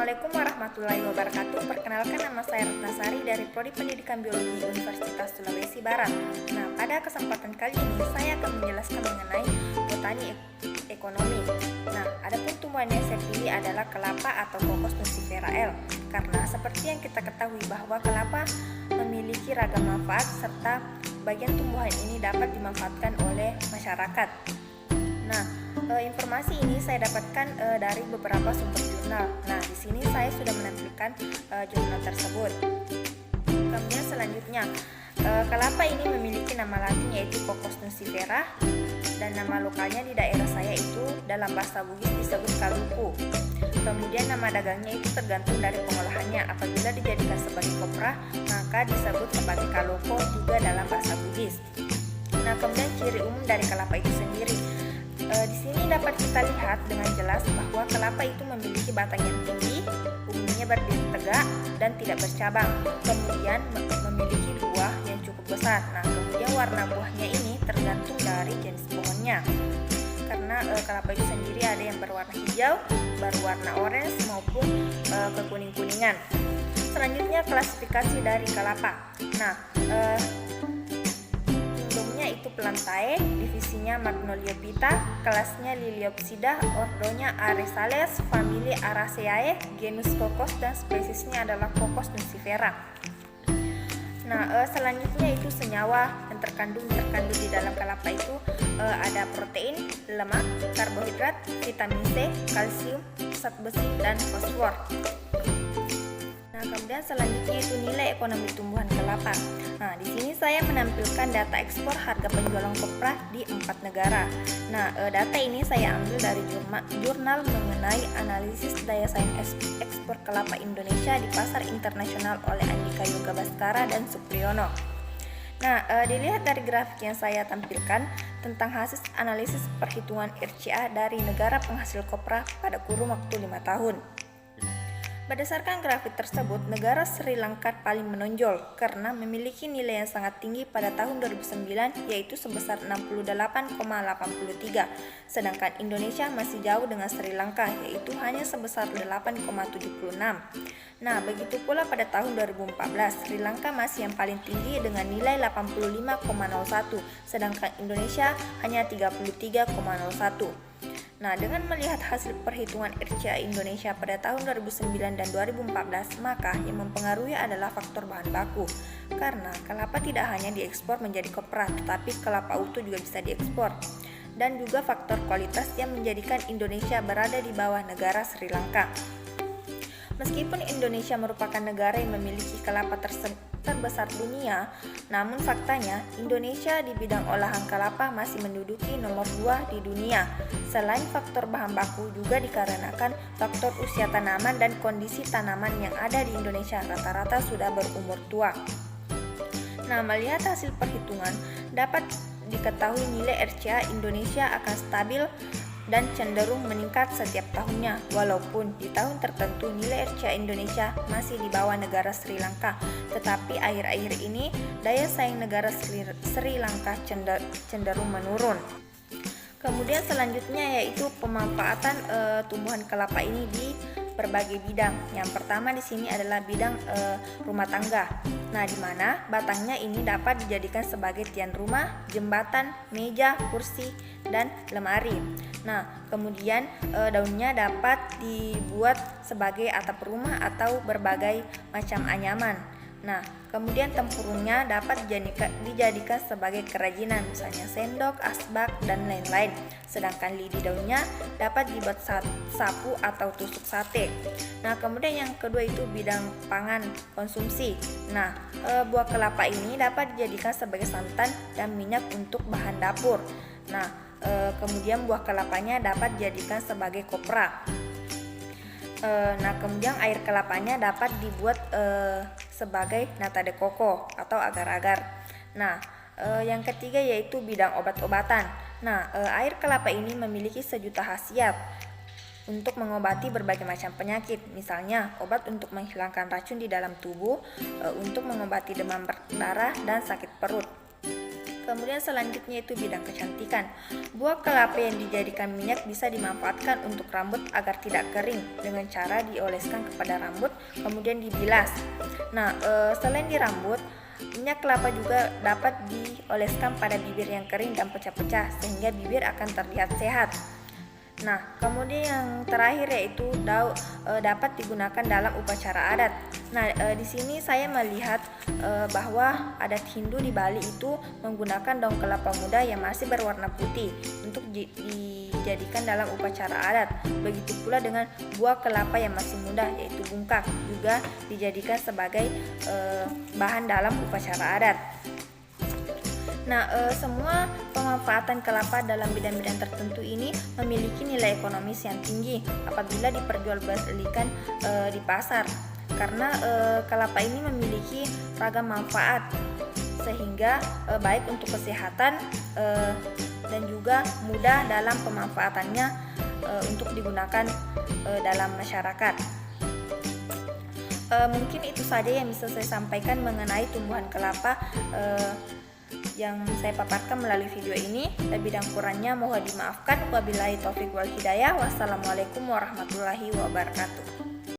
Assalamualaikum warahmatullahi wabarakatuh. Perkenalkan, nama saya Ratnasari dari Prodi Pendidikan Biologi Universitas Sulawesi Barat. Nah, pada kesempatan kali ini saya akan menjelaskan mengenai botani ekonomi. Nah, adapun tumbuhan yang saya pilih adalah kelapa atau Cocos nucifera L. Karena seperti yang kita ketahui bahwa kelapa memiliki ragam manfaat serta bagian tumbuhan ini dapat dimanfaatkan oleh masyarakat. Nah, informasi ini saya dapatkan dari beberapa sumber jurnal. Nah, di sini saya sudah menampilkan jurnal tersebut. Kemudian selanjutnya, kelapa ini memiliki nama latin yaitu Cocos nucifera dan nama lokalnya di daerah saya itu dalam bahasa Bugis disebut kaluku. Kemudian nama dagangnya itu tergantung dari pengolahannya. Apabila dijadikan sebagai kopra, maka disebut sebagai kaloko juga dalam bahasa Bugis. Nah, kemudian ciri umum dari kelapa itu sendiri. Di sini dapat kita lihat dengan jelas bahwa kelapa itu memiliki batang yang tinggi, umumnya berdiri tegak dan tidak bercabang. Kemudian memiliki buah yang cukup besar. Nah, kemudian warna buahnya ini tergantung dari jenis pohonnya. Karena kelapa itu sendiri ada yang berwarna hijau, berwarna orange maupun kekuning-kuningan. Selanjutnya klasifikasi dari kelapa. Nah, itu Plantae, divisinya Magnoliophyta, kelasnya Liliopsida, ordonya Aresales, famili Araceae, genus Cocos dan spesiesnya adalah Cocos nucifera. Nah, selanjutnya itu senyawa yang terkandung di dalam kelapa itu ada protein, lemak, karbohidrat, vitamin C, kalsium, zat besi dan fosfor. Nah, kemudian selanjutnya itu nilai ekonomi tumbuhan kelapa. Nah, di sini saya menampilkan data ekspor harga penjualan kopra di 4 negara. Nah, data ini saya ambil dari jurnal mengenai analisis daya saing ekspor kelapa Indonesia di pasar internasional oleh Andika Yoga Baskara dan Supriyono. Nah, dilihat dari grafik yang saya tampilkan tentang hasil analisis perhitungan RCA dari negara penghasil kopra pada kurun waktu 5 tahun. Berdasarkan grafik tersebut, negara Sri Lanka paling menonjol karena memiliki nilai yang sangat tinggi pada tahun 2009 yaitu sebesar 68,83, sedangkan Indonesia masih jauh dengan Sri Lanka yaitu hanya sebesar 8,76. Nah, begitu pula pada tahun 2014, Sri Lanka masih yang paling tinggi dengan nilai 85,01, sedangkan Indonesia hanya 33,01. Nah, dengan melihat hasil perhitungan RCA Indonesia pada tahun 2009 dan 2014, maka yang mempengaruhi adalah faktor bahan baku. Karena kelapa tidak hanya diekspor menjadi kopra, tetapi kelapa utuh juga bisa diekspor. Dan juga faktor kualitas yang menjadikan Indonesia berada di bawah negara Sri Lanka. Meskipun Indonesia merupakan negara yang memiliki kelapa terbesar dunia, namun faktanya Indonesia di bidang olahan kelapa masih menduduki nomor 2 di dunia. Selain faktor bahan baku, juga dikarenakan faktor usia tanaman dan kondisi tanaman yang ada di Indonesia rata-rata sudah berumur tua. Nah, melihat hasil perhitungan, dapat diketahui nilai RCA Indonesia akan stabil dan cenderung meningkat setiap tahunnya, walaupun di tahun tertentu nilai RCA Indonesia masih di bawah negara Sri Lanka, tetapi akhir-akhir ini daya saing negara Sri Lanka cenderung menurun. Kemudian selanjutnya yaitu pemanfaatan tumbuhan kelapa ini di berbagai bidang. Yang pertama di sini adalah bidang rumah tangga. Nah, di mana batangnya ini dapat dijadikan sebagai tiang rumah, jembatan, meja, kursi, dan lemari. Nah, kemudian daunnya dapat dibuat sebagai atap rumah atau berbagai macam anyaman. Nah, kemudian tempurungnya dapat dijadikan sebagai kerajinan, misalnya sendok, asbak, dan lain-lain. Sedangkan lidi daunnya dapat dibuat sapu atau tusuk sate. Nah, kemudian yang kedua itu bidang pangan konsumsi. Nah, buah kelapa ini dapat dijadikan sebagai santan dan minyak untuk bahan dapur. Nah, kemudian buah kelapanya dapat dijadikan sebagai kopra. Nah, kemudian air kelapanya dapat dibuat sebagai nata de coco atau agar-agar. Nah, yang ketiga yaitu bidang obat-obatan. Nah, air kelapa ini memiliki sejuta khasiat untuk mengobati berbagai macam penyakit, misalnya obat untuk menghilangkan racun di dalam tubuh, untuk mengobati demam berdarah dan sakit perut. Kemudian selanjutnya itu bidang kecantikan. Buah kelapa yang dijadikan minyak bisa dimanfaatkan untuk rambut agar tidak kering dengan cara dioleskan kepada rambut kemudian dibilas. Nah, selain di rambut, minyak kelapa juga dapat dioleskan pada bibir yang kering dan pecah-pecah sehingga bibir akan terlihat sehat. Nah, kemudian yang terakhir yaitu dapat digunakan dalam upacara adat. Nah, di sini saya melihat bahwa adat Hindu di Bali itu menggunakan daun kelapa muda yang masih berwarna putih untuk dijadikan dalam upacara adat. Begitu pula dengan buah kelapa yang masih muda yaitu bungkak juga dijadikan sebagai bahan dalam upacara adat. Nah, semua pemanfaatan kelapa dalam bidang-bidang tertentu ini memiliki nilai ekonomis yang tinggi apabila diperjualbelikan di pasar, karena kelapa ini memiliki ragam manfaat sehingga baik untuk kesehatan dan juga mudah dalam pemanfaatannya untuk digunakan dalam masyarakat. Mungkin itu saja yang bisa saya sampaikan mengenai tumbuhan kelapa yang saya paparkan melalui video ini. Lebih dan kurangnya mohon dimaafkan. Wabillahi taufik wal hidayah. Wassalamualaikum warahmatullahi wabarakatuh.